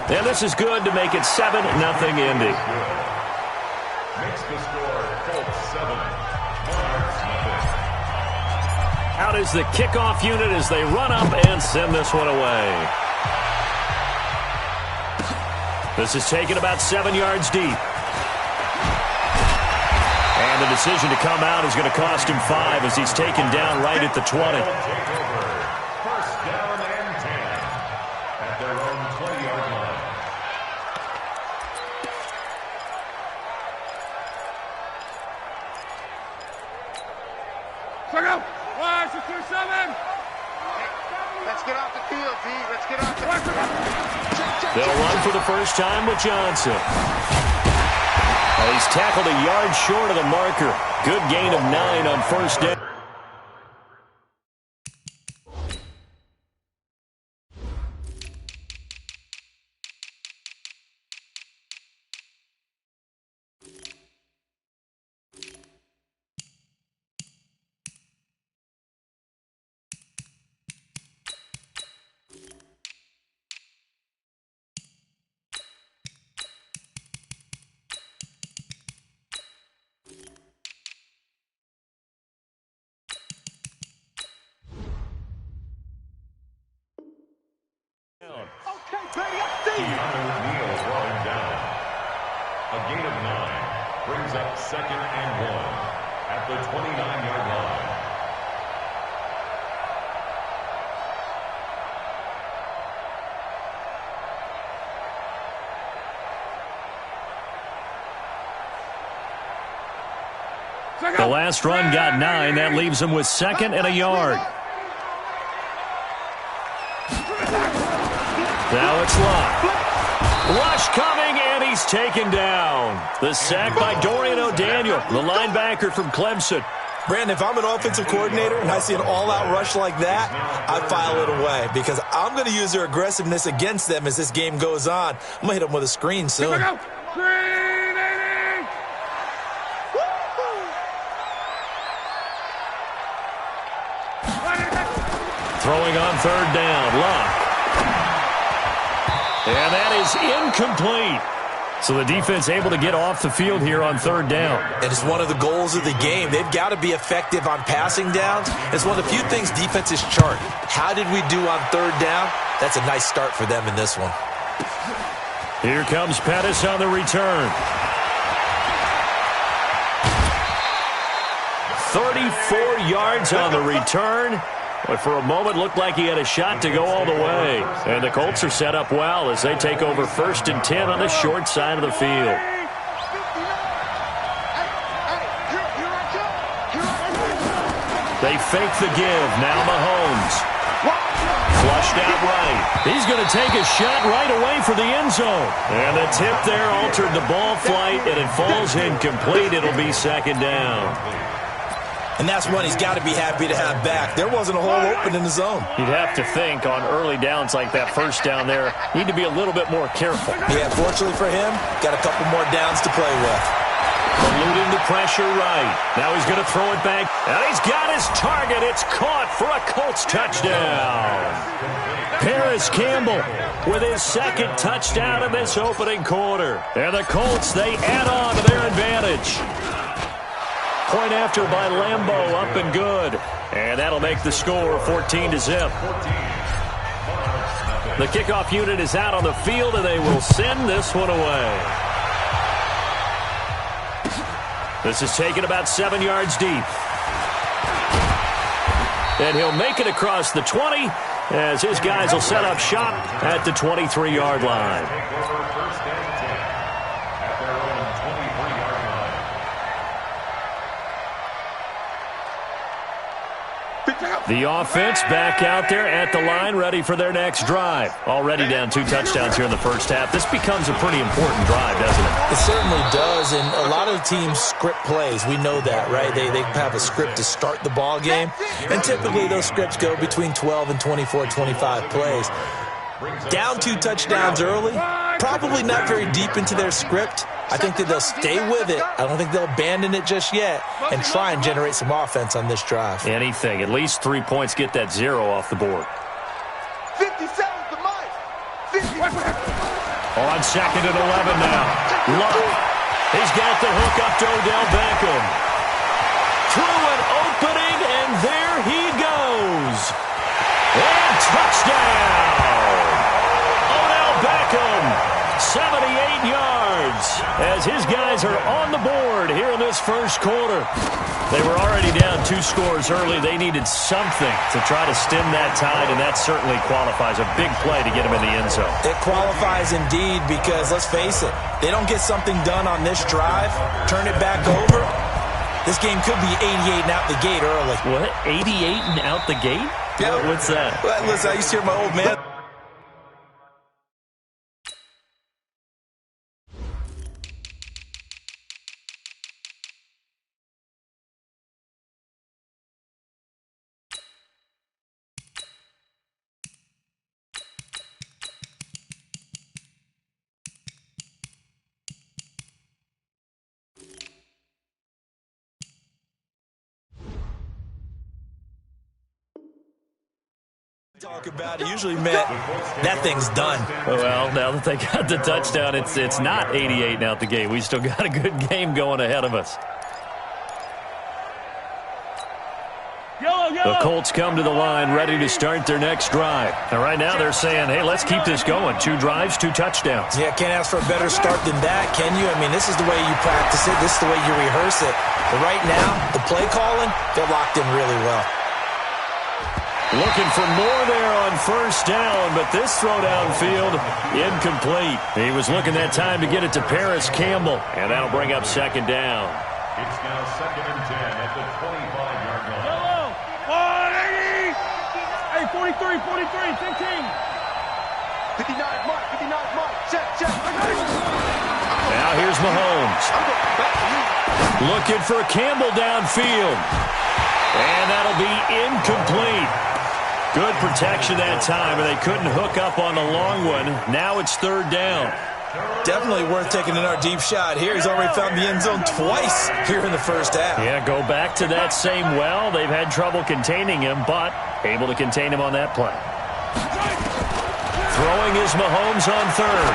And this is good to make it 7-0 Indy. Makes the score Colts 7, Monarchs nothing. Out is the kickoff unit as they run up and send this one away. This is taken about 7 yards deep. And the decision to come out is going to cost him 5 as he's taken down right at the 20. First down and 10 at their own 20-yard line. Let's get off the field, D. Let's get off the field. They'll run for the first time with Johnson. He's tackled a yard short of the marker. Good gain of 9 on first down. Neal brought him down. A gain of 9 brings up 2nd and 1 at the 29-yard line. The last run got 9. That leaves him with 2nd and a yard. Now it's Locke. Rush coming, and he's taken down. The sack by Dorian O'Daniel, the linebacker from Clemson. Brandon, if I'm an offensive coordinator and I see an all-out rush like that, I file it away because I'm going to use their aggressiveness against them as this game goes on. I'm going to hit them with a screen soon. Here we go. Green 80. Throwing on 3rd down, Locke. And that is incomplete. So the defense able to get off the field here on 3rd down. And it's one of the goals of the game. They've got to be effective on passing downs. It's one of the few things defenses chart. How did we do on 3rd down? That's a nice start for them in this one. Here comes Pettis on the return. 34 yards on the return. But for a moment, looked like he had a shot to go all the way. And the Colts are set up well as they take over 1st and 10 on the short side of the field. They fake the give. Now Mahomes. Flushed out right. He's going to take a shot right away for the end zone. And the tip there altered the ball flight, and it falls incomplete. It'll be 2nd down. And that's one he's got to be happy to have back. There wasn't a hole open in the zone. You'd have to think on early downs like that 1st down there, need to be a little bit more careful. Yeah, fortunately for him, got a couple more downs to play with. Eluding the pressure right. Now he's going to throw it back. And he's got his target. It's caught for a Colts touchdown. Paris Campbell with his 2nd touchdown in this opening quarter. And the Colts, they add on to their advantage. Point after by Lambeau, up and good. And that'll make the score 14-0. The kickoff unit is out on the field, and they will send this one away. This is taken about 7 yards deep. And he'll make it across the 20 as his guys will set up shop at the 23-yard line. The offense back out there at the line, ready for their next drive. Already down 2 touchdowns here in the first half. This becomes a pretty important drive, doesn't it? It certainly does, and a lot of teams script plays. We know that, right? They have a script to start the ball game, and typically those scripts go between 12 and 24, 25 plays. Down 2 touchdowns early, probably not very deep into their script. I think that they'll stay with it. I don't think they'll abandon it just yet and try and generate some offense on this drive. Anything. At least 3 points, get that 0 off the board. 57's the mic. 50. On 2nd and 11 now. Luck. He's got the hook up to Odell Beckham. Through an opening, and there he goes. And touchdown. Odell Beckham, 78 yards, as his guys are on the board here in this first quarter. They were already down 2 scores early. They needed something to try to stem that tide, and that certainly qualifies. A big play to get him in the end zone. It qualifies indeed because, let's face it, they don't get something done on this drive, turn it back over, this game could be 88 and out the gate early. What? 88 and out the gate? Yeah. What's that? Well, listen, I used to hear my old man. Talk about it usually meant that thing's done. Well, now that they got the touchdown, it's not 88 and out the gate. We still got a good game going ahead of us. The Colts come to the line ready to start their next drive. And right now they're saying, hey, let's keep this going. 2 drives, 2 touchdowns. Yeah, can't ask for a better start than that, can you? I mean, this is the way you practice it. This is the way you rehearse it. But right now, the play calling, they're locked in really well. Looking for more there on first down, but this throw downfield, incomplete. He was looking that time to get it to Paris Campbell, and that'll bring up 2nd down. It's now 2nd and 10 at the 25-yard line. Hello, 180. Hey, 43, 15. 59, Mark, 59, Mark. Check. Now here's Mahomes. Looking for Campbell downfield. And that'll be incomplete. Good protection that time, and they couldn't hook up on the long one. Now it's 3rd down. Definitely worth taking another deep shot here. He's already found the end zone twice here in the first half. Yeah, go back to that same well. They've had trouble containing him, but able to contain him on that play. Throwing is Mahomes on 3rd.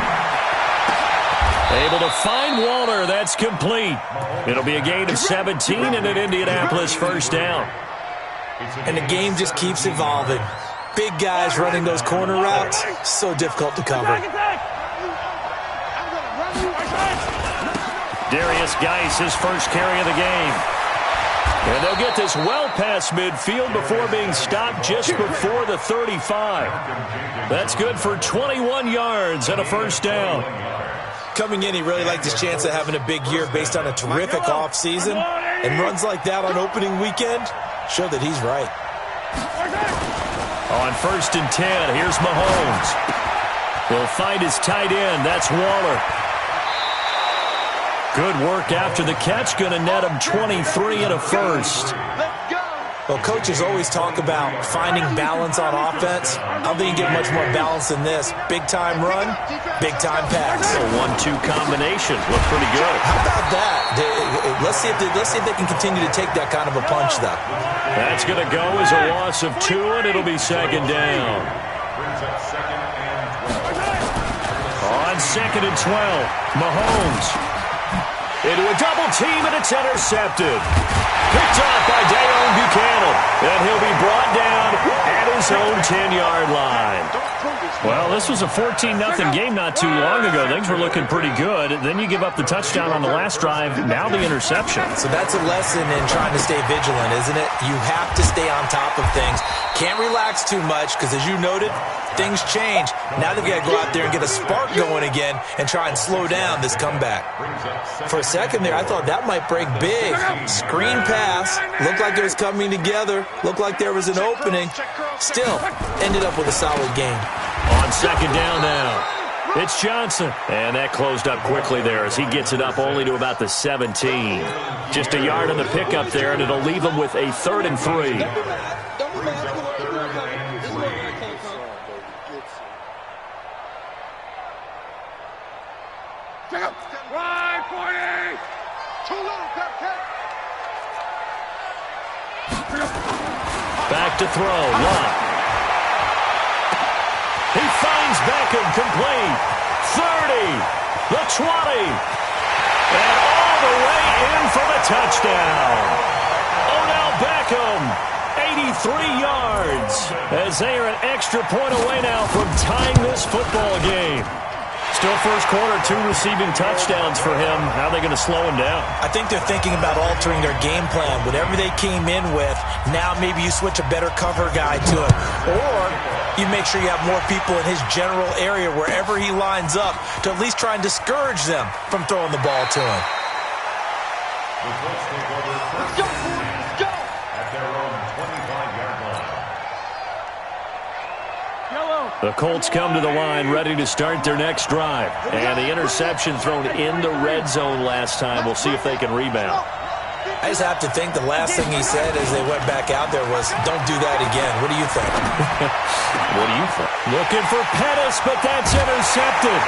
Able to find Waller. That's complete. It'll be a gain of 17 and an Indianapolis first down. And the game just keeps evolving. Big guys running those corner routes, so difficult to cover. Darius Geis, his first carry of the game. And they'll get this well past midfield before being stopped just before the 35. That's good for 21 yards and a first down. Coming in, he really liked his chance of having a big year based on a terrific offseason. And runs like that on opening weekend show that he's right. On 1st and 10, here's Mahomes. He'll find his tight end. That's Waller. Good work after the catch. Going to net him 23 and a first. Well, coaches always talk about finding balance on offense. I don't think you get much more balance than this. Big-time run, big-time pass. A 1-2 combination. Looked pretty good. How about that? Let's see if they can continue to take that kind of a punch, though. That's going to go as a loss of 2, and it'll be 2nd down. On 2nd and 12, Mahomes. Into a double team, and it's intercepted. Picked off by Dayon Buchanan. And he'll be brought down at his own 10-yard line. Well, this was a 14-0 game not too long ago. Things were looking pretty good. Then you give up the touchdown on the last drive. Now the interception. So that's a lesson in trying to stay vigilant, isn't it? You have to stay on top of things. Can't relax too much because, as you noted, things change. Now they've got to go out there and get a spark going again and try and slow down this comeback. For a second there, I thought that might break big. Screen pass. Looked like it was coming together. Looked like there was an opening. Still, ended up with a solid game. On 2nd down now, it's Johnson. And that closed up quickly there as he gets it up only to about the 17. Just a yard on the pickup there, and it'll leave him with a 3rd and 3. Right, 40. Too little, Captain. Back to throw. Lott. He finds Beckham complete. the 20, and all the way in for the touchdown. Odell Beckham, 83 yards, as they are an extra point away now from tying this football game. Still first quarter, 2 receiving touchdowns for him. How are they going to slow him down? I think they're thinking about altering their game plan. Whatever they came in with, now maybe you switch a better cover guy to it. Or you make sure you have more people in his general area wherever he lines up to at least try and discourage them from throwing the ball to him. Let's go, let's go. At their own 25-yard line. The Colts come to the line ready to start their next drive. And the interception thrown in the red zone last time. We'll see if they can rebound. I just have to think the last thing he said as they went back out there was, don't do that again. What do you think? What do you think? Looking for Pettis, but that's intercepted.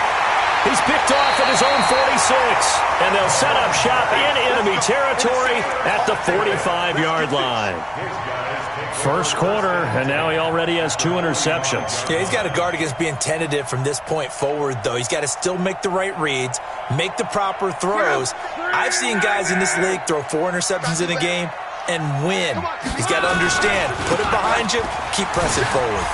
He's picked off at his own 46. And they'll set up shop in enemy territory at the 45-yard line. First quarter, and now he already has 2 interceptions. Yeah, he's got to guard against being tentative from this point forward, though. He's got to still make the right reads, make the proper throws. I've seen guys in this league throw 4 interceptions in a game and win. He's got to understand, put it behind you, keep pressing forward.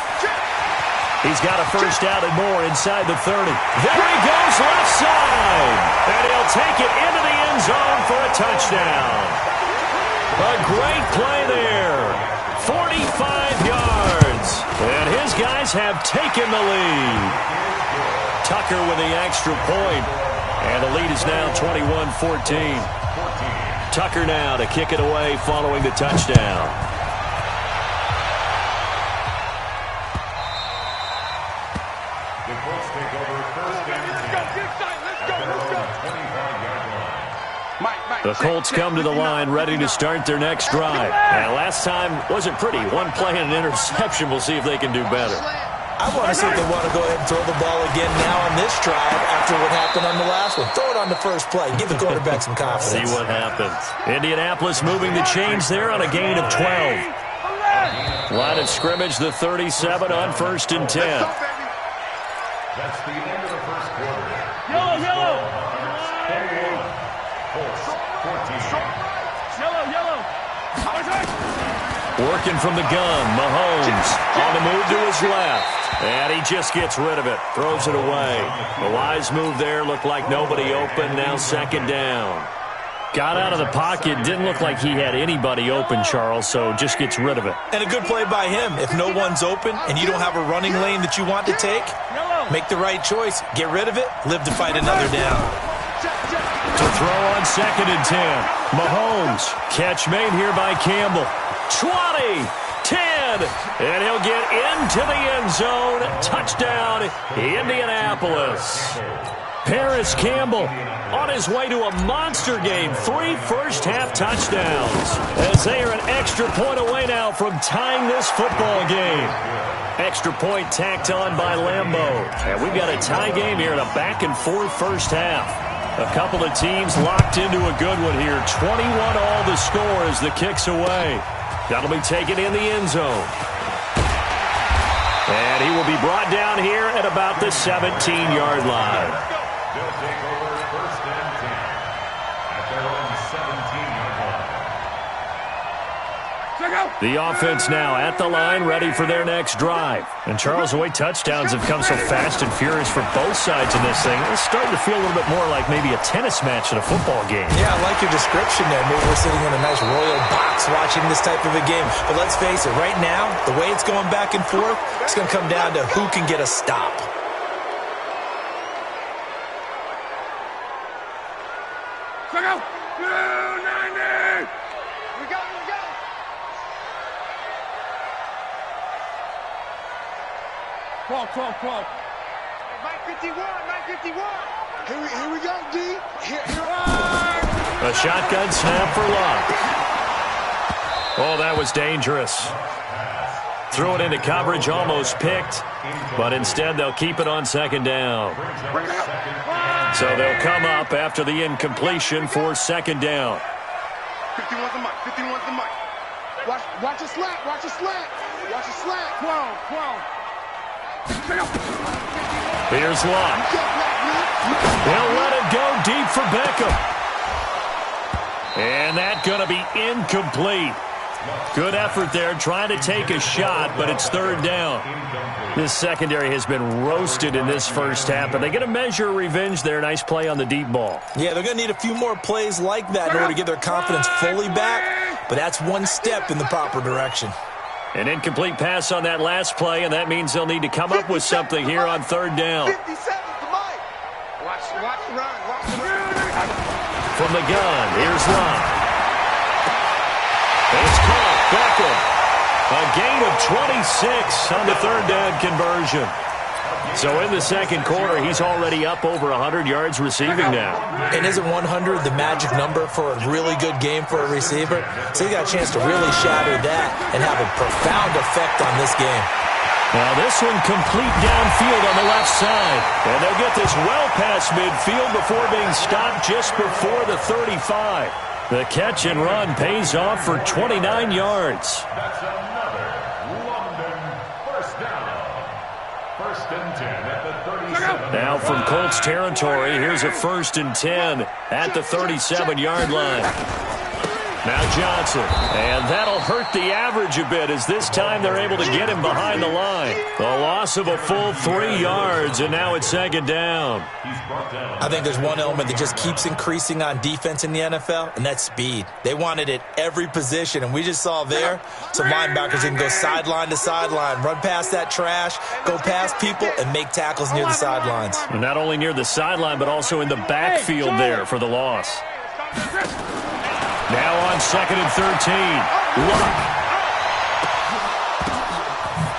He's got a first down and more inside the 30. There he goes left side. And he'll take it into the end zone for a touchdown. A great play there. 45 yards. And his guys have taken the lead. Tucker with the extra point. And the lead is now 21-14. Tucker now to kick it away following the touchdown. The Colts come to the line ready to start their next drive. And last time wasn't pretty. One play and an interception. We'll see if they can do better. I want to see if they want to go ahead and throw the ball again now on this drive after what happened on the last one. Throw it on the first play. Give the quarterback some confidence. See what happens. Indianapolis moving the chains there on a gain of 12. Line of scrimmage, the 37 on 1st and 10. That's the end of the first quarter. Yellow, yellow. 14. Yellow, yellow. Working from the gun, Mahomes on the move to his left. And he just gets rid of it, throws it away. A wise move there, looked like nobody open, now 2nd down. Got out of the pocket, didn't look like he had anybody open, Charles, so just gets rid of it. And a good play by him. If no one's open and you don't have a running lane that you want to take, make the right choice. Get rid of it, live to fight another down. To throw on 2nd and 10. Mahomes, catch made here by Campbell. 20, 10, and he'll get into the end zone. Touchdown, Indianapolis. Paris Campbell on his way to a monster game. 3 first-half touchdowns as they are an extra point away now from tying this football game. Extra point tacked on by Lambeau. And we've got a tie game here in a back-and-forth first half. A couple of teams locked into a good one here. 21 all the score as the kick's away. That'll be taken in the end zone. And he will be brought down here at about the 17-yard line. They'll take over 1st and 10 at their own 17-yard line. The offense now at the line, ready for their next drive. And Charles, the way touchdowns have come so fast and furious for both sides in this thing, it's starting to feel a little bit more like maybe a tennis match in a football game. Yeah, I like your description there. Maybe we're sitting in a nice royal box watching this type of a game. But let's face it, right now, the way it's going back and forth, it's going to come down to who can get a stop. Check out. 290. We go, we go. Twelve. Mike 51, Mike 51. Here we go, D. Here. A shotgun snap for Luck. Oh, that was dangerous. Threw it into coverage, almost picked, but instead they'll keep it on 2nd down. So they'll come up after the incompletion for 2nd down. 51's the mic, 51's the mic. Watch the slant, watch the slant. Watch the slant. 12. Here's Luck. He'll let it go deep for Beckham. And that's going to be incomplete. Good effort there trying to take a shot, but it's third down. This secondary has been roasted in this first half, but they're going to measure revenge there. Nice play on the deep ball. Yeah, they're going to need a few more plays like that in order to get their confidence fully back, but that's one step in the proper direction. An incomplete pass on that last play, and that means they'll need to come up with something here on third down. 57 to Mike. Watch the run. Watch the run. From the gun, here's Love. And it's caught. Beckham. A gain of 26 on the third down conversion. So in the second quarter, he's already up over 100 yards receiving now. And isn't 100 the magic number for a really good game for a receiver? So he got a chance to really shatter that and have a profound effect on this game. Now this one complete downfield on the left side. And they'll get this well past midfield before being stopped just before the 35. The catch and run pays off for 29 yards. That's another London first down. First and 10 at the 37. Now from Colts territory, here's a first and 10 at the 37-yard line. Now Johnson, and that'll hurt the average a bit as this time they're able to get him behind the line. The loss of a full 3 yards, and now it's second down. I think there's one element that just keeps increasing on defense in the NFL, and that's speed. They want it at every position, and we just saw there some linebackers can go sideline to sideline, run past that trash, go past people, and make tackles near the sidelines. Not only near the sideline, but also in the backfield there for the loss. Now on second and 13, Luck.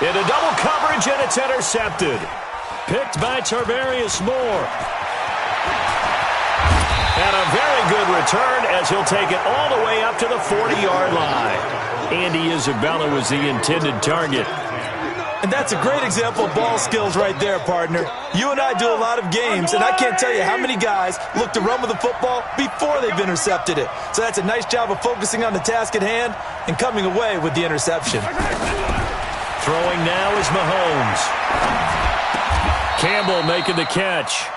Into double coverage, and it's intercepted. Picked by Tarvarius Moore. And a very good return as he'll take it all the way up to the 40-yard line. Andy Isabella was the intended target. And that's a great example of ball skills right there, partner. You and I do a lot of games, and I can't tell you how many guys look to run with the football before they've intercepted it. So that's a nice job of focusing on the task at hand and coming away with the interception. Throwing now is Mahomes. Campbell making the catch.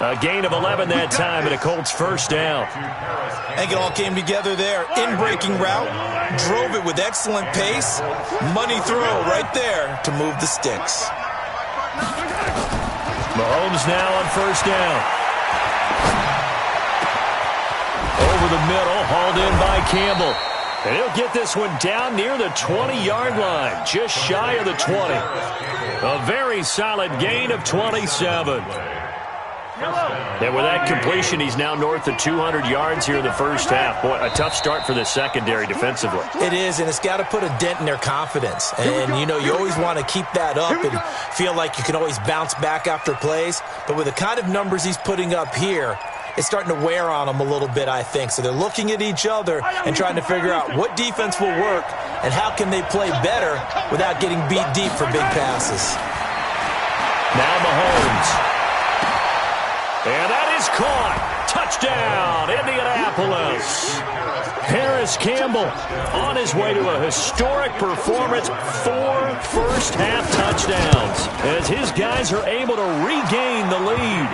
A gain of 11 that time, and a Colts first down. I think it all came together there. In-breaking route, drove it with excellent pace. Money throw right there to move the sticks. Mahomes now on first down. Over the middle, hauled in by Campbell. And he'll get this one down near the 20-yard line, just shy of the 20. A very solid gain of 27. And with that completion, he's now north of 200 yards here in the first half. Boy, a tough start for the secondary defensively. It is, and it's got to put a dent in their confidence. And, you know, you always want to keep that up and feel like you can always bounce back after plays. But with the kind of numbers he's putting up here, it's starting to wear on them a little bit, I think. So they're looking at each other and trying to figure out what defense will work and how can they play better without getting beat deep for big passes. Now Mahomes. And that is caught. Touchdown, Indianapolis. Paris Campbell on his way to a historic performance. 4 first-half touchdowns as his guys are able to regain the lead.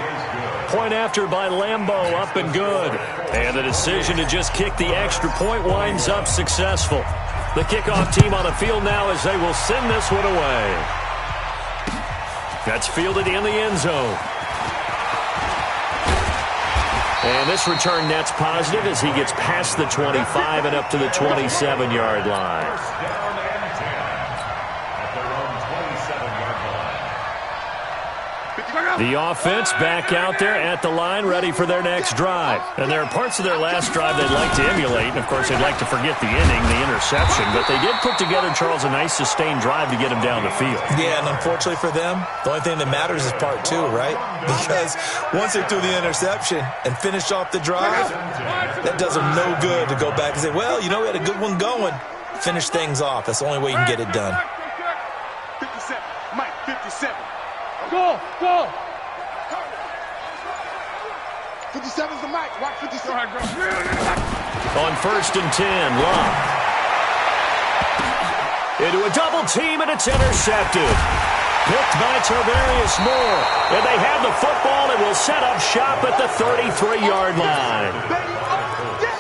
Point after by Lambeau, up and good. And the decision to just kick the extra point winds up successful. The kickoff team on the field now as they will send this one away. That's fielded in the end zone. And this return net's positive as he gets past the 25 and up to the 27-yard line. The offense back out there at the line, ready for their next drive. And there are parts of their last drive they'd like to emulate. And, of course, they'd like to forget the inning, the interception. But they did put together, Charles, a nice sustained drive to get him down the field. Yeah, and unfortunately for them, the only thing that matters is part 2, right? Because once they threw the interception and finished off the drive, that does them no good to go back and say, well, you know, we had a good one going. Finish things off. That's the only way you can get it done. 57. Mike, 57. Go, go. 57's the mic. Watch 57. On first and 10, Love. Into a double team, and it's intercepted. picked by Tarvarius Moore. And they have the football and will set up shop at the 33-yard line.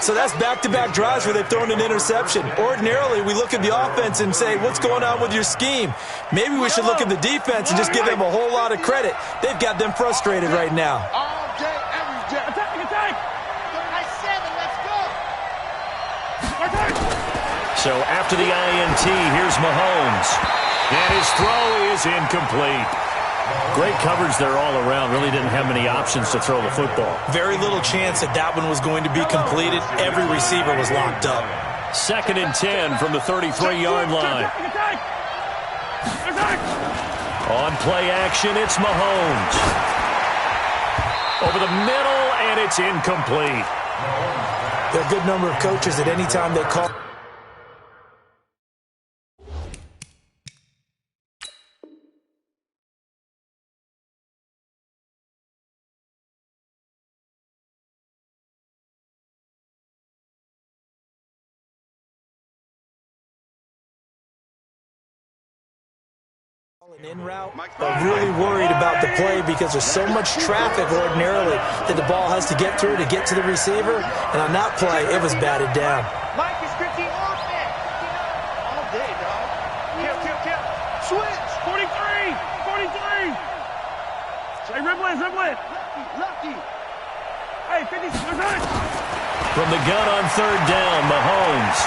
So that's back-to-back drives where they've thrown an interception. Ordinarily, we look at the offense and say, what's going on with your scheme? Maybe we should look at the defense and just give them a whole lot of credit. They've got them frustrated right now. All day, every day. Attack, attack. Let's go. So after the INT, here's Mahomes. And his throw is incomplete. Great coverage there all around. Really didn't have many options to throw the football. Very little chance that that one was going to be completed. Every receiver was locked up. 2nd and 10 from the 33-yard line. On play action, it's Mahomes. Over the middle, and it's incomplete. There are a good number of coaches at any time they call. An in route, but really worried about the play because there's so much traffic ordinarily that the ball has to get through to get to the receiver. And on that play, it was batted down. Mike is 15 offense. All day, dog. Kill. Switch. 43. Hey, dribble it. Lucky. Hey, 50. From the gun on 3rd down, Mahomes.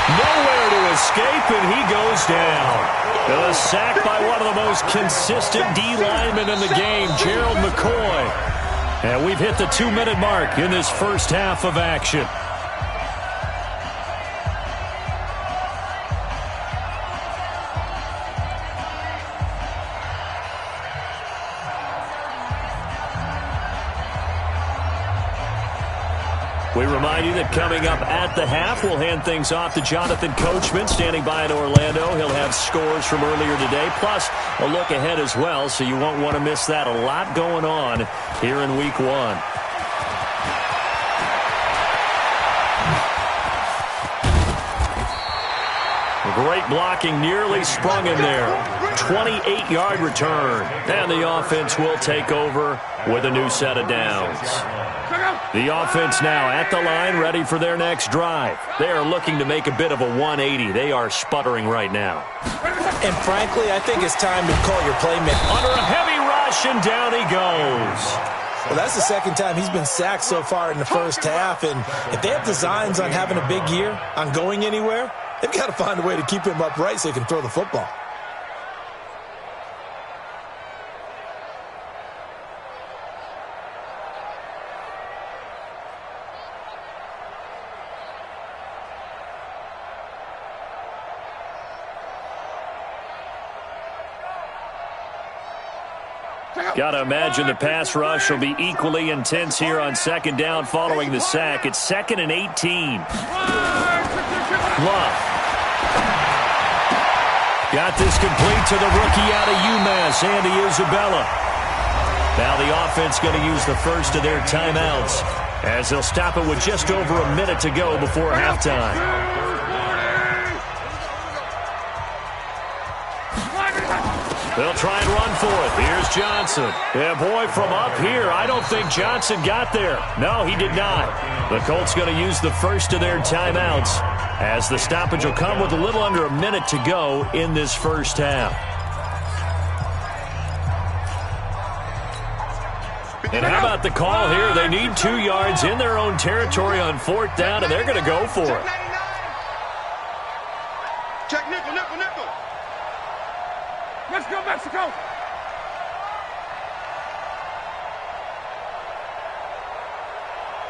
Nowhere to escape, and he goes down. A sack by one of the most consistent D linemen in the game, Gerald McCoy. And we've hit the 2-minute mark in this first half of action. We remind you that coming up at the half, we'll hand things off to Jonathan Coachman, standing by in Orlando. He'll have scores from earlier today, plus a look ahead as well, so you won't want to miss that. A lot going on here in Week 1. Great blocking, nearly sprung him there. 28-yard return. And the offense will take over with a new set of downs. The offense now at the line, ready for their next drive. They are looking to make a bit of a 180. They are sputtering right now. And frankly, I think it's time to call your playmaker. Under a heavy rush, and down he goes. Well, that's the second time he's been sacked so far in the first half. And if they have designs on having a big year, on going anywhere, they've got to find a way to keep him upright so he can throw the football. Got to imagine the pass rush will be equally intense here on 2nd down following the sack. It's 2nd and 18. Love. Got this complete to the rookie out of UMass, Andy Isabella. Now the offense going to use the first of their timeouts as they'll stop it with just over a minute to go before halftime. They'll try and run for it. Here's Johnson. Yeah, boy, from up here, I don't think Johnson got there. No, he did not. The Colts going to use the first of their timeouts as the stoppage will come with a little under a minute to go in this first half. And how about the call here? They need 2 yards in their own territory on 4th down, and they're going to go for it. Check nickel. Let's go, Mexico.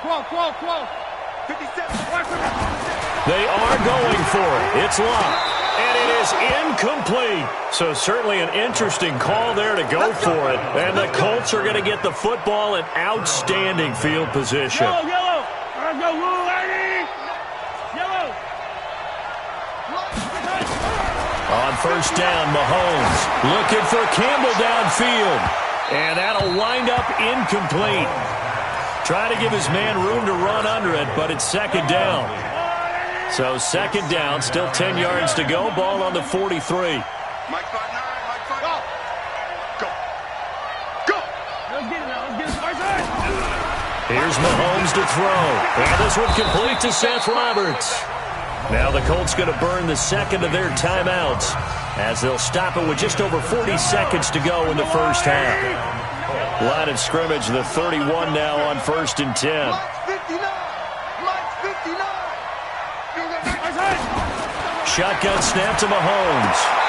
Twelve. 57. They are going for it. It's locked. And it is incomplete. So certainly an interesting call there to go for it. And the Colts are going to get the football in outstanding field position. Yellow. Let's go, Lou, lady. Yellow. On 1st down, Mahomes looking for Campbell downfield. And that'll wind up incomplete. Try to give his man room to run under it, but it's 2nd down. So 2nd down, still 10 yards to go. Ball on the 43. Mike 5'9", Mike Here's Mahomes to throw. And this one complete to Seth Roberts. Now the Colts going to burn the second of their timeouts as they'll stop it with just over 40 seconds to go in the first half. Line of scrimmage, the 31 now on 1st and 10. Shotgun snap to Mahomes.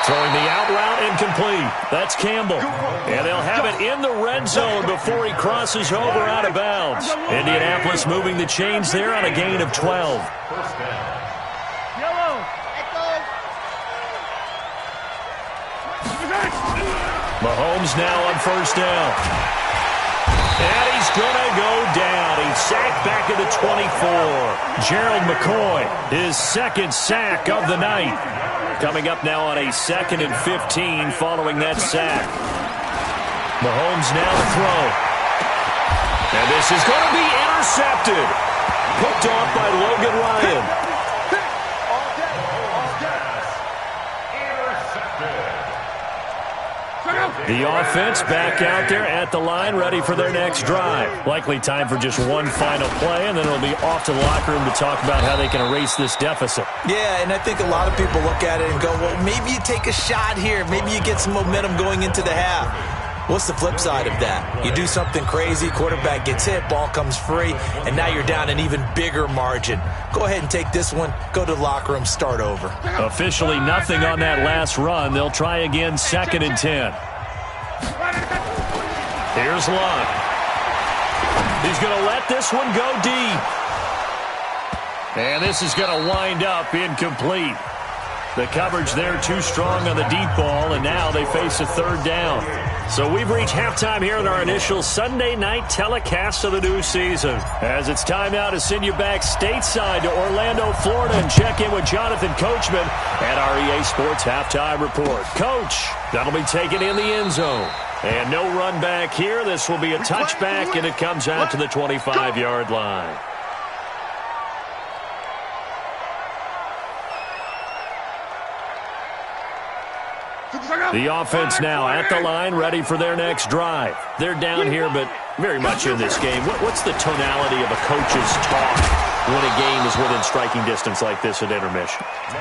Throwing the out route incomplete. That's Campbell. And they'll have it in the red zone before he crosses over out of bounds. Indianapolis moving the chains there on a gain of 12. Mahomes now on 1st down. And he's going to go down. He's sacked back at the 24. Gerald McCoy, his second sack of the night. Coming up now on a 2nd and 15 following that sack. Mahomes now to throw. And this is going to be intercepted. Picked off by Logan Ryan. The offense back out there at the line, ready for their next drive. Likely time for just one final play, and then it'll be off to the locker room to talk about how they can erase this deficit. Yeah, and I think a lot of people look at it and go, well, maybe you take a shot here. Maybe you get some momentum going into the half. What's the flip side of that? You do something crazy, quarterback gets hit, ball comes free, and now you're down an even bigger margin. Go ahead and take this one, go to the locker room, start over. Officially nothing on that last run. They'll try again 2nd and 10. Here's Love. He's going to let this one go deep. And this is going to wind up incomplete. The coverage there too strong on the deep ball, and now they face a 3rd down. So we've reached halftime here in our initial Sunday night telecast of the new season. As it's time now to send you back stateside to Orlando, Florida, and check in with Jonathan Coachman at our EA Sports Halftime Report. Coach, that'll be taken in the end zone. And no run back here. This will be a touchback, and it comes out to the 25-yard line. The offense now at the line, ready for their next drive. They're down here, but very much in this game. What's the tonality of a coach's talk when a game is within striking distance like this at intermission?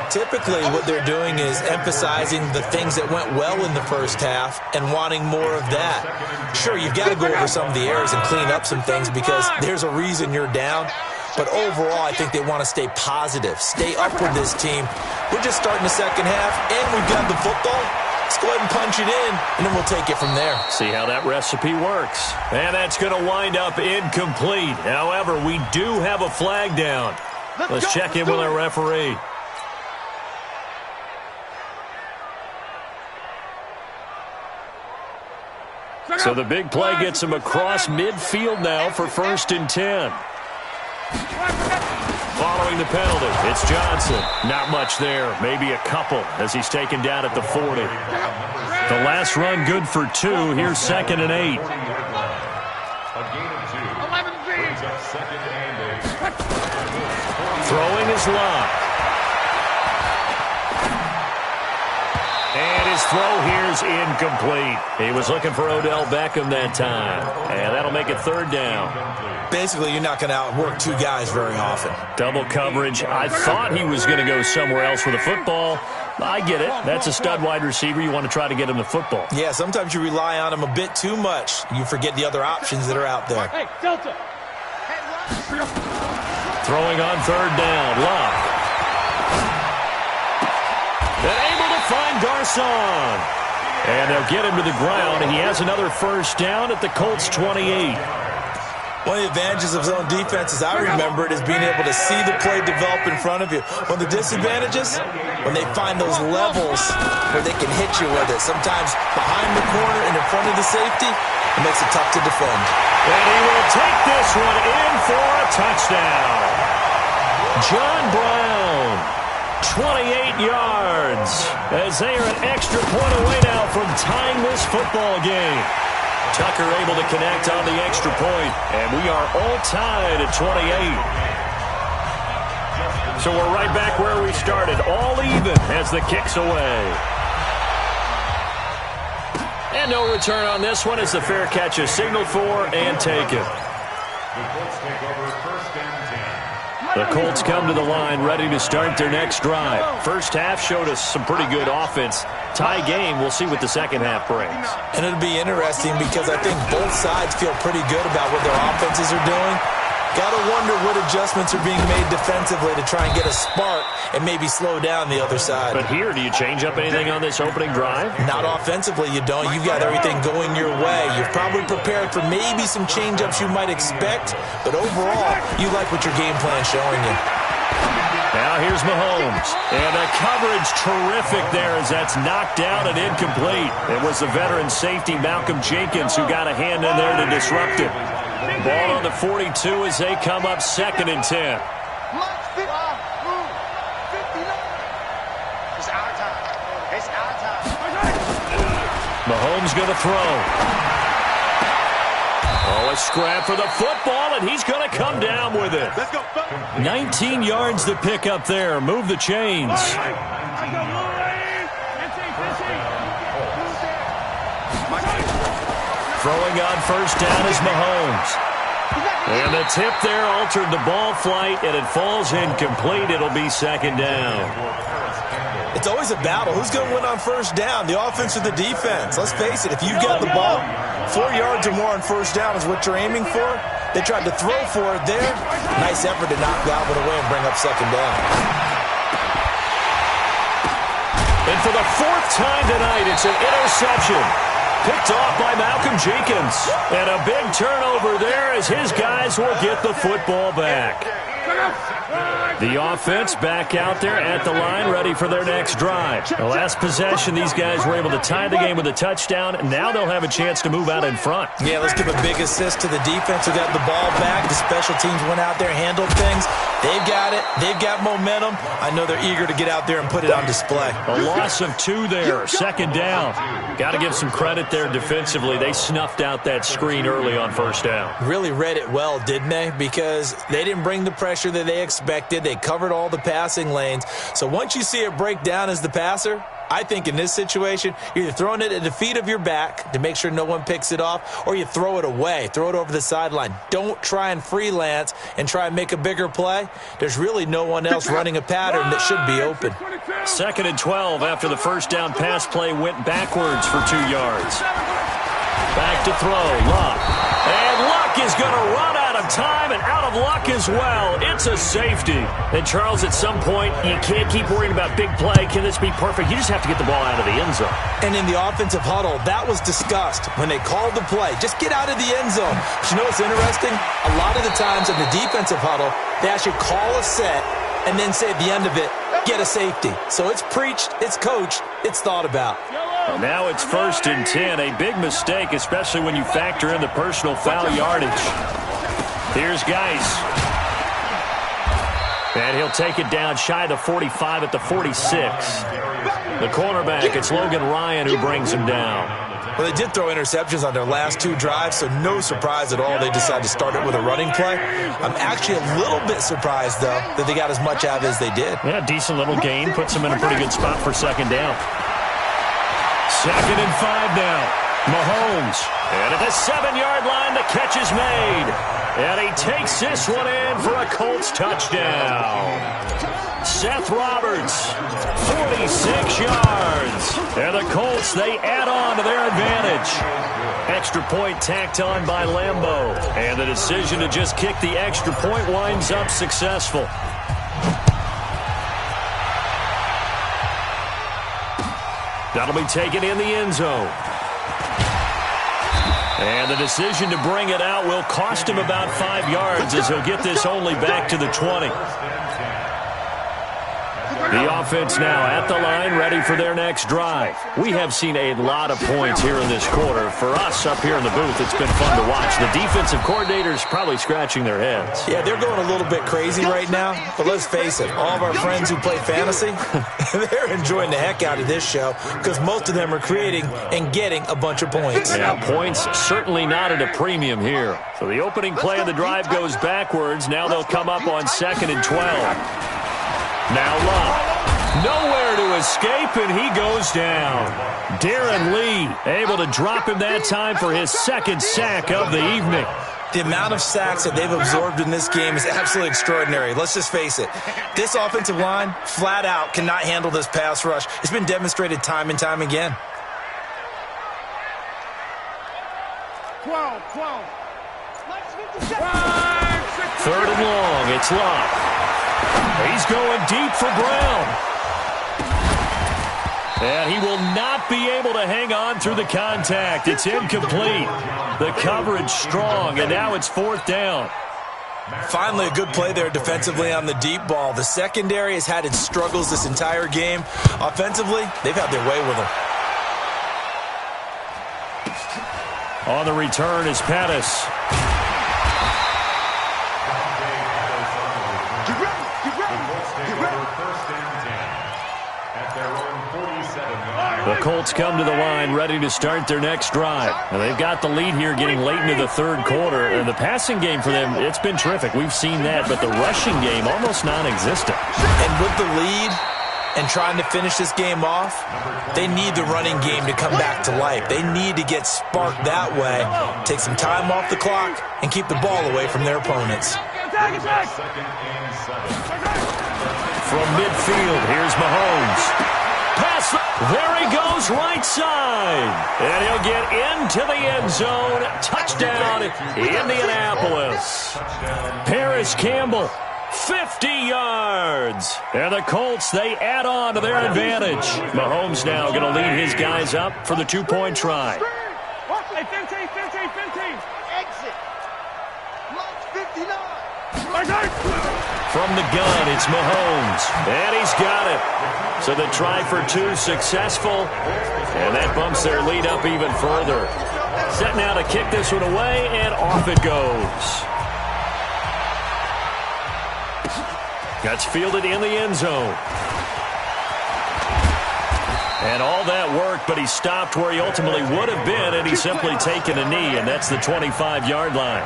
Typically, what they're doing is emphasizing the things that went well in the first half and wanting more of that. Sure, you've got to go over some of the errors and clean up some things because there's a reason you're down. But overall, I think they want to stay positive, stay up with this team. We're just starting the second half, and we've got the football. Let's go ahead and punch it in, and then we'll take it from there. See how that recipe works. And that's going to wind up incomplete. However, we do have a flag down. Let's check in with our referee. So the big play gets him across midfield now for 1st and 10. Following the penalty, it's Johnson. Not much there, maybe a couple as he's taken down at the 40. The last run good for 2. Here's 2nd and 8. Throwing is locked. And his throw here's incomplete. He was looking for Odell Beckham that time. And that'll make it 3rd down. Basically, you're not going to outwork 2 guys very often. Double coverage. I thought he was going to go somewhere else with the football. I get it. That's a stud wide receiver. You want to try to get him the football. Yeah, sometimes you rely on him a bit too much. You forget the other options that are out there. Hey, Delta. Throwing on 3rd down. Love. And able to find Garcon. And they'll get him to the ground. And he has another 1st down at the Colts 28. One of the advantages of zone defense, as I remember it, is being able to see the play develop in front of you. One of the disadvantages, when they find those levels where they can hit you with it. Sometimes behind the corner and in front of the safety, it makes it tough to defend. And he will take this one in for a touchdown. John Brown, 28 yards, as they are an extra point away now from tying this football game. Tucker able to connect on the extra point, and we are all tied at 28. So we're right back where we started, all even as the kick's away. And no return on this one as the fair catch is signaled for and taken. The Colts take over first and 10. The Colts come to the line ready to start their next drive. First half showed us some pretty good offense. Tie game, we'll see what the second half brings. And it'll be interesting because I think both sides feel pretty good about what their offenses are doing. Got to wonder what adjustments are being made defensively to try and get a spark and maybe slow down the other side. But here, do you change up anything on this opening drive? Not offensively, you don't. You've got everything going your way. You've probably prepared for maybe some change-ups you might expect, but overall, you like what your game plan is showing you. Now here's Mahomes. And the coverage terrific there as that's knocked down and incomplete. It was the veteran safety Malcolm Jenkins who got a hand in there to disrupt it. Ball on the 42 as they come up 2nd and 10. It's our time. It's our time. Mahomes going to throw. Oh, a scrap for the football, and he's going to come down with it. Let's go. 19 yards to pick up there. Move the chains. Throwing on first down is Mahomes. And the tip there altered the ball flight, and it falls incomplete. It'll be 2nd down. It's always a battle. Who's going to win on first down, the offense or the defense? Let's face it, if you've got the ball, 4 yards or more on first down is what you're aiming for. They tried to throw for it there. Nice effort to knock that one away and bring up 2nd down. And for the 4th time tonight, it's an interception. Picked off by Malcolm Jenkins. And a big turnover there as his guys will get the football back. The offense back out there at the line, ready for their next drive. The last possession, these guys were able to tie the game with a touchdown. Now they'll have a chance to move out in front. Yeah, let's give a big assist to the defense who got the ball back. The special teams went out there, handled things. They've got it. They've got momentum. I know they're eager to get out there and put it on display. A loss of 2 there, 2nd down. Got to give some credit there defensively. They snuffed out that screen early on first down. Really read it well, didn't they? Because they didn't bring the pressure that they expected. They covered all the passing lanes. So once you see it break down as the passer, I think in this situation, you're either throwing it at the feet of your back to make sure no one picks it off, or you throw it away, throw it over the sideline. Don't try and freelance and try and make a bigger play. There's really no one else running a pattern that should be open. 2nd and 12 after the first down pass play went backwards for 2 yards. Back to throw, Luck. And Luck is going to run out of time and out of luck as well. It's a safety. And, Charles, at some point, you can't keep worrying about big play. Can this be perfect? You just have to get the ball out of the end zone. And in the offensive huddle, that was discussed when they called the play. Just get out of the end zone. But you know what's interesting? A lot of the times in the defensive huddle, they actually call a set and then say at the end of it, get a safety. So it's preached, it's coached, it's thought about. Well, now it's 1st and 10. A big mistake, especially when you factor in the personal foul yardage. Here's Geis. And he'll take it down shy of the 45 at the 46. The cornerback, it's Logan Ryan who brings him down. Well, they did throw interceptions on their last 2 drives, so no surprise at all they decided to start it with a running play. I'm actually a little bit surprised, though, that they got as much out of it as they did. Yeah, decent little gain. Puts them in a pretty good spot for 2nd down. 2nd and 5 now. Mahomes. And at the 7-yard line, the catch is made. And he takes this one in for a Colts touchdown. Seth Roberts, 46 yards. And the Colts, they add on to their advantage. Extra point tacked on by Lambeau. And the decision to just kick the extra point winds up successful. That'll be taken in the end zone. And the decision to bring it out will cost him about 5 yards as he'll get this only back to the 20. The offense now at the line, ready for their next drive. We have seen a lot of points here in this quarter. For us up here in the booth, it's been fun to watch. The defensive coordinators probably scratching their heads. Yeah, they're going a little bit crazy right now. But let's face it, all of our friends who play fantasy, they're enjoying the heck out of this show because most of them are creating and getting a bunch of points. Yeah, points certainly not at a premium here. So the opening play of the drive goes backwards. Now they'll come up on 2nd and 12. Now Love. Nowhere to escape, and he goes down. Darren Lee able to drop him that time for his second sack of the evening. The amount of sacks that they've absorbed in this game is absolutely extraordinary. Let's just face it. This offensive line, flat out, cannot handle this pass rush. It's been demonstrated time and time again. 12. Third and long. It's Love. He's going deep for Brown. And he will not be able to hang on through the contact. It's incomplete. The coverage strong, and now it's fourth down. Finally, a good play there defensively on the deep ball. The secondary has had its struggles this entire game. Offensively, they've had their way with them. On the return is Pettis. The Colts come to the line ready to start their next drive. And they've got the lead here getting late into the third quarter. And the passing game for them, it's been terrific. We've seen that. But the rushing game, almost non-existent. And with the lead and trying to finish this game off, they need the running game to come back to life. They need to get sparked that way, take some time off the clock, and keep the ball away from their opponents. From midfield, here's Mahomes. Pass, there he goes, right side. And he'll get into the end zone. Touchdown, Indianapolis. Paris Campbell, 50 yards. And the Colts, they add on to their advantage. Mahomes now going to lead his guys up for the two-point try. 15. Exit. Lock 59. From the gun, it's Mahomes. And he's got it. So the try for two successful. And that bumps their lead up even further. Set now to kick this one away, and off it goes. Gets fielded in the end zone. And all that worked, but he stopped where he ultimately would have been, and he's simply taken a knee, and that's the 25-yard line.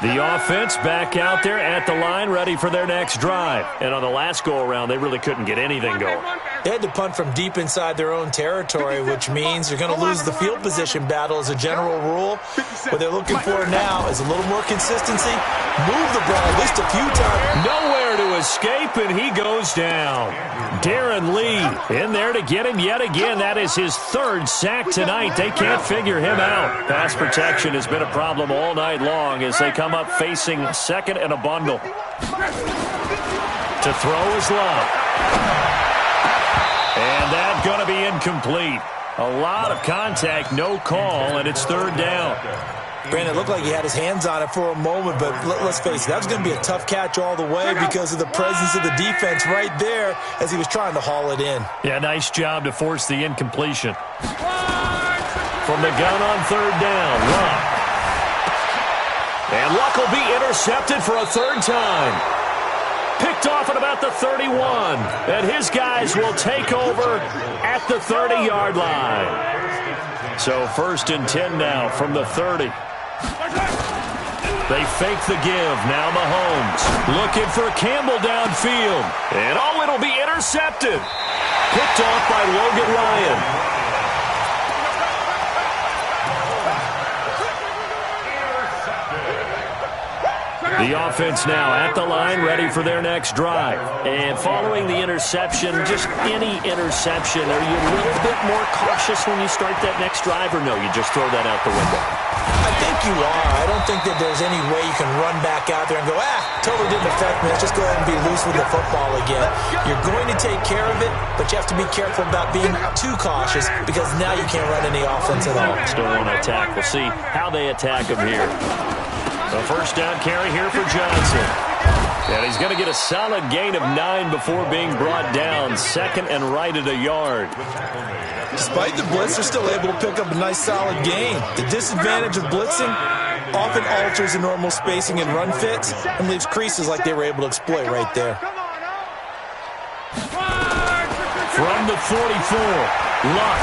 The offense back out there at the line, ready for their next drive. And on the last go-around, they really couldn't get anything going. They had to punt from deep inside their own territory, which means you're going to lose the field position battle as a general rule. What they're looking for now is a little more consistency. Move the ball at least a few times. Nowhere to escape, and he goes down. Darren Lee in there to get him yet again. That is his third sack tonight. They can't figure him out. Pass protection has been a problem all night long as they come up facing second and a bundle. To throw is Love. And that's going to be incomplete. A lot of contact, no call, and it's third down. Brandon, it looked like he had his hands on it for a moment, but let's face it, that was going to be a tough catch all the way because of the presence of the defense right there as he was trying to haul it in. Yeah, nice job to force the incompletion. From the gun on third down, Luck. And Luck will be intercepted for a third time. Picked off at about the 31. And his guys will take over at the 30-yard line. So first and 10 now from the 30. They fake the give. Now Mahomes looking for Campbell downfield. And it'll be intercepted. Picked off by Logan Ryan. The offense now at the line, ready for their next drive. And following the interception, just any interception, are you a little bit more cautious when you start that next drive, or no, you just throw that out the window? I think you are. I don't think that there's any way you can run back out there and go, totally didn't affect me. Let's just go ahead and be loose with the football again. You're going to take care of it, but you have to be careful about being too cautious because now you can't run any offense at all. Still want to attack. We'll see how they attack him here. The first down carry here for Johnson. And he's going to get a solid gain of 9 before being brought down. Second and right at a yard. Despite the blitz, they're still able to pick up a nice solid gain. The disadvantage of blitzing often alters the normal spacing and run fits and leaves creases like they were able to exploit right there. From the 44, Luck.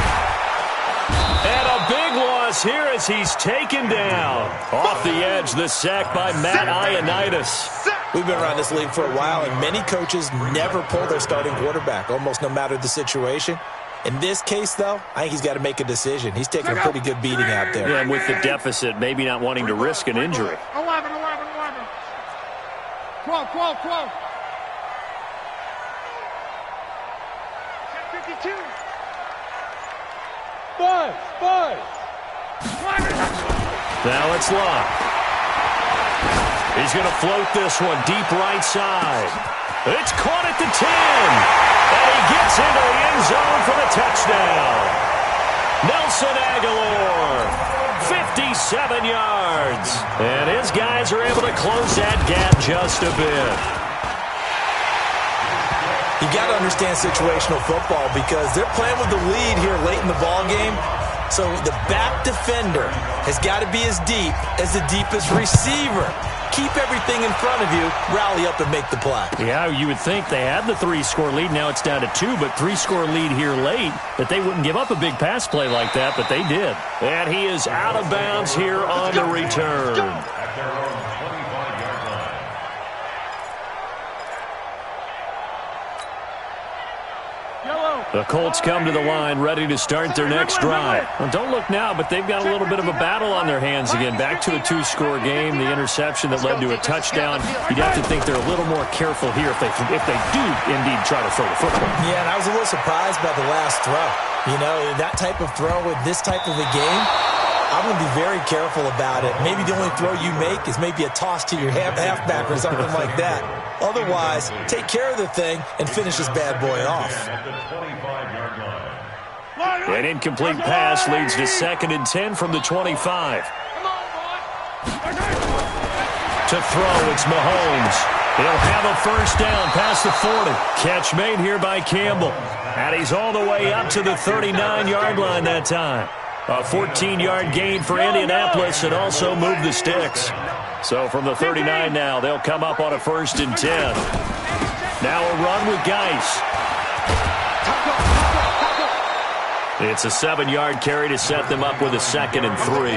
And a big loss here as he's taken down. Off the edge, the sack by Matt Ioannidis. We've been around this league for a while, and many coaches never pull their starting quarterback, almost no matter the situation. In this case, though, I think he's got to make a decision. He's taking a pretty good beating out there. Yeah, and with the deficit, maybe not wanting to risk an injury. 11. 12. 52. 5. Now it's Locke. He's going to float this one deep right side. It's caught at the 10. And he gets into the end zone for the touchdown. Nelson Aguilar, 57 yards. And his guys are able to close that gap just a bit. You got to understand situational football because they're playing with the lead here late in the ball game. So the back defender has got to be as deep as the deepest receiver. Keep everything in front of you, rally up and make the play. Yeah, you would think they had the 3-score lead. Now it's down to 2, but 3-score lead here late, that they wouldn't give up a big pass play like that, but they did. And he is out of bounds here on the return. At their own 25-yard line. The Colts come to the line ready to start their next drive. Well, don't look now, but they've got a little bit of a battle on their hands again. Back to a 2-score game, the interception that led to a touchdown. You'd have to think they're a little more careful here if they do indeed try to throw the football. Yeah, and I was a little surprised by the last throw. You know, that type of throw with this type of a game, I'm going to be very careful about it. Maybe the only throw you make is maybe a toss to your halfback or something like that. Otherwise, take care of the thing and finish this bad boy off. At the 25-yard line. An incomplete pass leads to 2nd and 10 from the 25. To throw, it's Mahomes. He'll have a first down past the 40. Catch made here by Campbell. And he's all the way up to the 39-yard line that time. A 14-yard gain for Indianapolis and also moved the sticks. So from the 39 now, they'll come up on a 1st and 10. Now a run with Geis. It's a 7-yard carry to set them up with a 2nd and 3.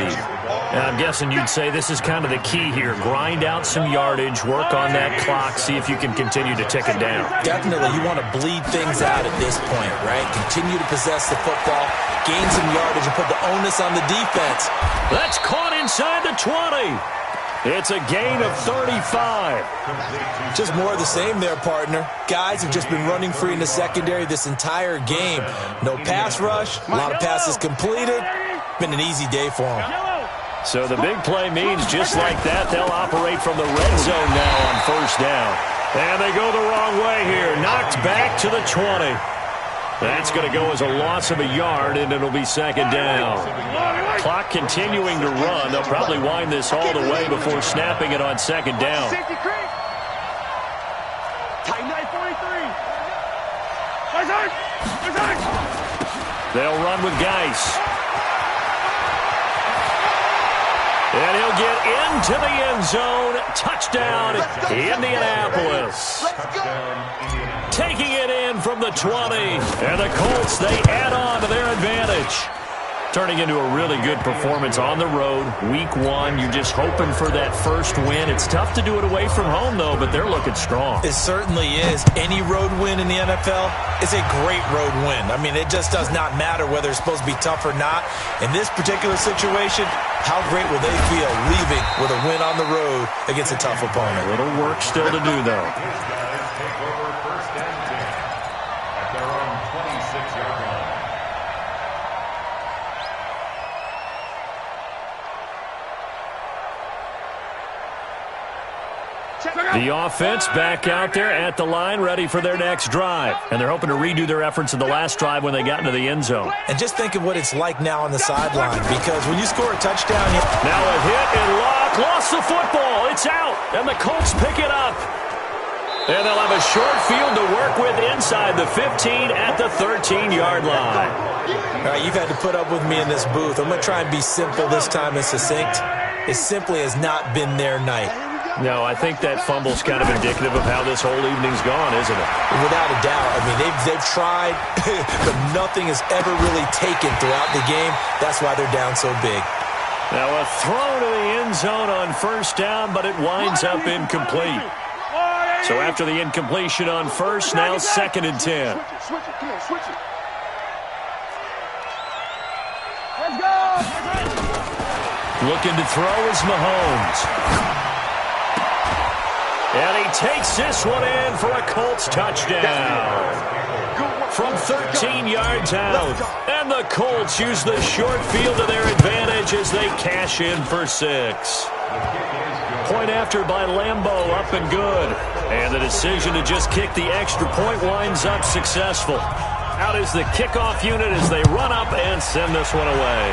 And I'm guessing you'd say this is kind of the key here. Grind out some yardage, work on that clock, see if you can continue to tick it down. Definitely, you want to bleed things out at this point, right? Continue to possess the football, gain some yardage, and put the onus on the defense. That's caught inside the 20. It's a gain of 35. Just more of the same there, partner. Guys have just been running free in the secondary this entire game. No pass rush, a lot of passes completed. Been an easy day for them. So the big play means just like that, they'll operate from the red zone now on 1st down. And they go the wrong way here. Knocked back to the 20. That's going to go as a loss of a yard, and it'll be 2nd down. Clock continuing to run. They'll probably wind this all the way before snapping it on 2nd down. They'll run with Geis. And he'll get into the end zone. Touchdown, Indianapolis. Taking it in from the 20. And the Colts, they add on to their advantage. Turning into a really good performance on the road. Week 1, you're just hoping for that first win. It's tough to do it away from home, though, but they're looking strong. It certainly is. Any road win in the NFL is a great road win. I mean, it just does not matter whether it's supposed to be tough or not. In this particular situation, how great will they feel leaving with a win on the road against a tough opponent? A little work still to do, though. Take over 1st and 10 at their own 26-yard line. The offense back out there at the line, ready for their next drive. And they're hoping to redo their efforts in the last drive when they got into the end zone. And just think of what it's like now on the sideline, because when you score a touchdown... Now a hit and Locke lost the football. It's out, and the Colts pick it up. And they'll have a short field to work with inside the 15 at the 13-yard line. All right, you've had to put up with me in this booth. I'm going to try and be simple this time and succinct. It simply has not been their night. No, I think that fumble's kind of indicative of how this whole evening's gone, isn't it? Without a doubt. I mean, they've tried, but nothing has ever really taken throughout the game. That's why they're down so big. Now a throw to the end zone on 1st down, but it winds up incomplete. So after the incompletion on first, now 2nd and 10. Switch it. Come on, switch it. Let's go. Looking to throw is Mahomes. And he takes this one in for a Colts touchdown. From 13 yards out. And the Colts use the short field to their advantage as they cash in for 6. Point after by Lambeau, up and good. And the decision to just kick the extra point winds up successful. Out is the kickoff unit as they run up and send this one away.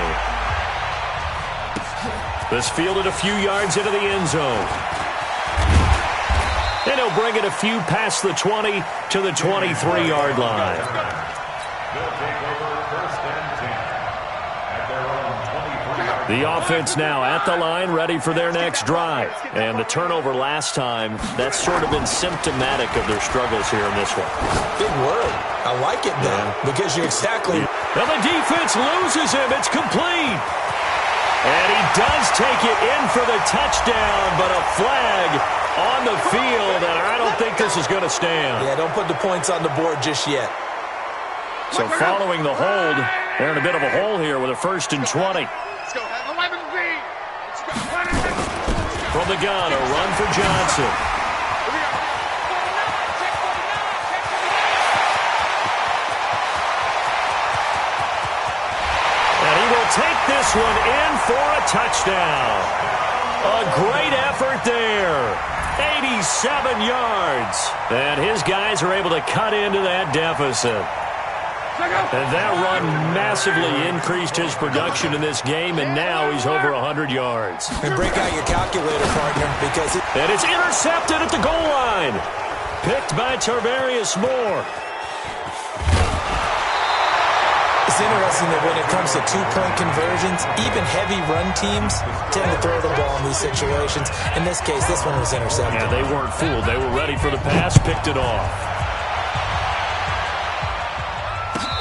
This fielded a few yards into the end zone. And he'll bring it a few past the 20 to the 23-yard line. The offense now at the line, ready for their next drive. And the turnover last time, that's sort of been symptomatic of their struggles here in this one. Big word. I like it, though, because you're exactly... And the defense loses him. It's complete. And he does take it in for the touchdown, but a flag on the field, and I don't think this is going to stand. Yeah, don't put the points on the board just yet. So following the hold, they're in a bit of a hole here with a 1st and 20. Let's go. Have 11 V. Let's go. From the gun, a run for Johnson. And he will take this one in for a touchdown. A great effort there. 87 yards. And his guys are able to cut into that deficit. And that run massively increased his production in this game, and now he's over 100 yards. And break out your calculator, partner, because... And it's intercepted at the goal line. Picked by Tarvarius Moore. It's interesting that when it comes to two-point conversions, even heavy run teams tend to throw the ball in these situations. In this case, this one was intercepted. Yeah, they weren't fooled. They were ready for the pass, picked it off.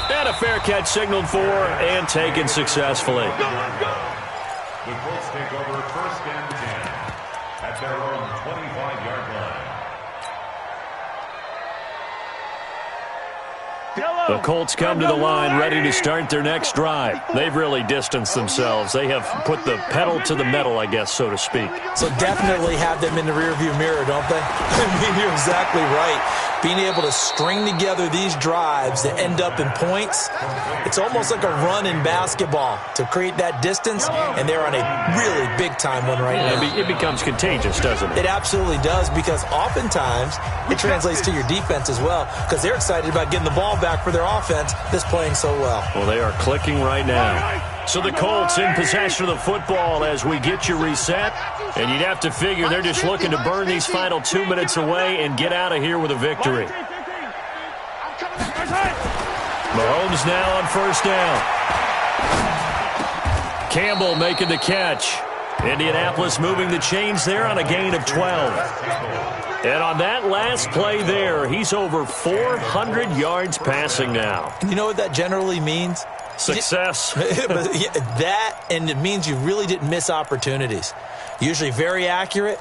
And a fair catch signaled for and taken successfully. The Colts take over 1st and 10 at their own 25-yard line. The Colts come to the line ready to start their next drive. They've really distanced themselves. They have put the pedal to the metal, I guess, so to speak. So definitely have them in the rearview mirror, don't they? I mean, you're exactly right. Being able to string together these drives that end up in points, it's almost like a run in basketball to create that distance, and they're on a really big-time one right now. It becomes contagious, doesn't it? It absolutely does, because oftentimes it translates to your defense as well, because they're excited about getting the ball back for their offense that's playing so well. Well, they are clicking right now. So the Colts in possession of the football as we get you reset. And you'd have to figure they're just looking to burn these final 2 minutes away and get out of here with a victory. Mahomes now on 1st down. Campbell making the catch. Indianapolis moving the chains there on a gain of 12. And on that last play there, he's over 400 yards passing now. You know what that generally means? Success. That, and it means you really didn't miss opportunities. Usually very accurate.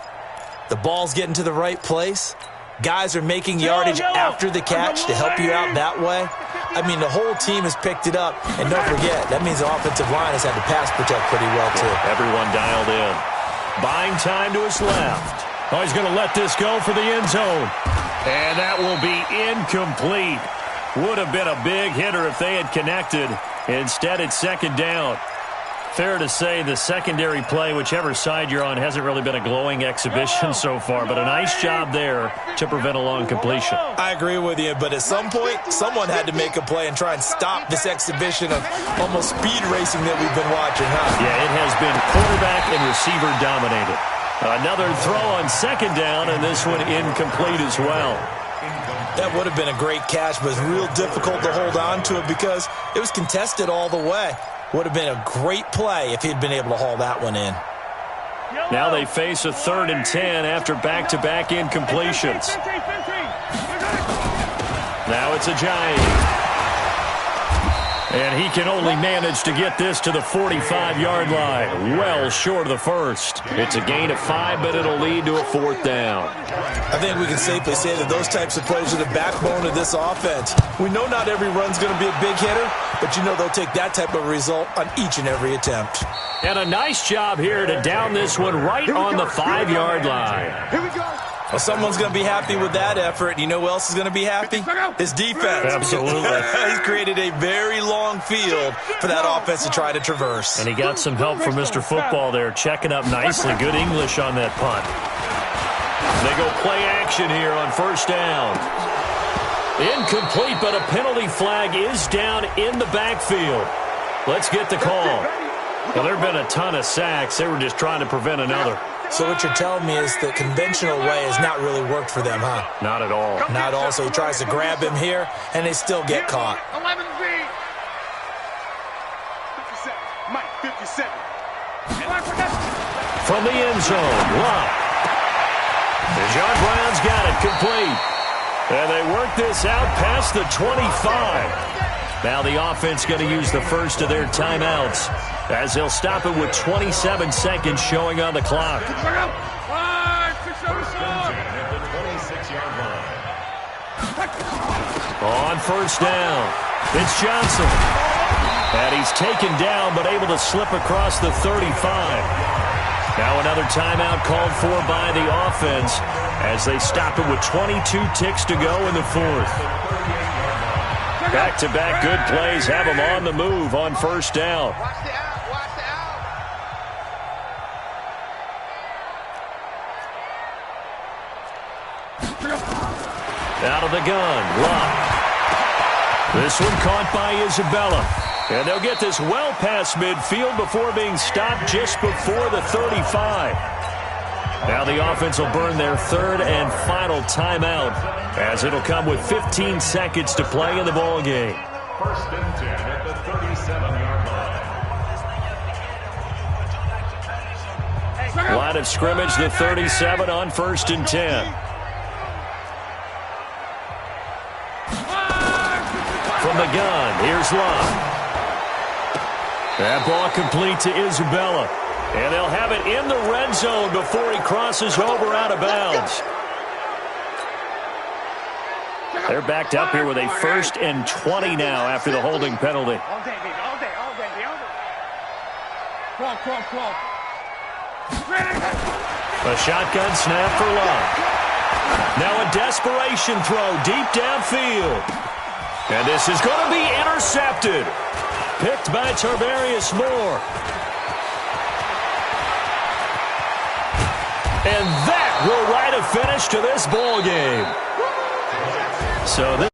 The ball's getting to the right place. Guys are making yardage after the catch to help you out that way. I mean, the whole team has picked it up. And don't forget, that means the offensive line has had to pass protect pretty well, too. Everyone dialed in. Buying time to his left. Oh, he's going to let this go for the end zone. And that will be incomplete. Would have been a big hitter if they had connected. Instead, it's 2nd down. Fair to say the secondary play, whichever side you're on, hasn't really been a glowing exhibition so far, but a nice job there to prevent a long completion. I agree with you, but at some point, someone had to make a play and try and stop this exhibition of almost speed racing that we've been watching, huh? Yeah, it has been quarterback and receiver dominated. Another throw on 2nd down, and this one incomplete as well. That would have been a great catch, but it's real difficult to hold on to it because it was contested all the way. Would have been a great play if he'd been able to haul that one in. Now they face a 3rd and 10 after back-to-back incompletions. Now it's a Giant. And he can only manage to get this to the 45-yard line, well short of the first. It's a gain of 5, but it'll lead to a 4th down. I think we can safely say that those types of plays are the backbone of this offense. We know not every run's going to be a big hitter, but you know they'll take that type of result on each and every attempt. And a nice job here to down this one right on the 5-yard line. Here we go. Well, someone's going to be happy with that effort. You know who else is going to be happy? His defense. Absolutely. He's created a very long field for that offense to try to traverse. And he got some help from Mr. Football there, checking up nicely. Good English on that punt. They go play action here on 1st down. Incomplete, but a penalty flag is down in the backfield. Let's get the call. Well, there have been a ton of sacks. They were just trying to prevent another. So what you're telling me is the conventional way has not really worked for them, huh? Not at all. Not all. So he tries to grab him here, and they still get caught. 11 feet. 57. Mike, 57. From the end zone, Love. John Brown's got it complete. And they work this out past the 25. Now the offense going to use the first of their timeouts as they'll stop it with 27 seconds showing on the clock. At the 26-yard line. On 1st down, it's Johnson. And he's taken down but able to slip across the 35. Now another timeout called for by the offense as they stop it with 22 ticks to go in the 4th. Back-to-back good plays have them on the move on 1st down. Watch the out. Watch the out. Out of the gun, Love. This one caught by Isabella. And they'll get this well past midfield before being stopped just before the 35. Now the offense will burn their 3rd and final timeout as it'll come with 15 seconds to play in the ball game. 1st and 10 at the 37-yard line. Line of scrimmage, the 37 on 1st and 10. From the gun, here's Love. That ball complete to Isabella. And they'll have it in the red zone before he crosses over out of bounds. They're backed up here with a 1st and 20 now after the holding penalty. All day, baby. All day. All day. All day. Crawl. A shotgun snap for Love. Now a desperation throw deep downfield. And this is going to be intercepted. Picked by Tarvarius Moore. And that will write a finish to this ball game. So this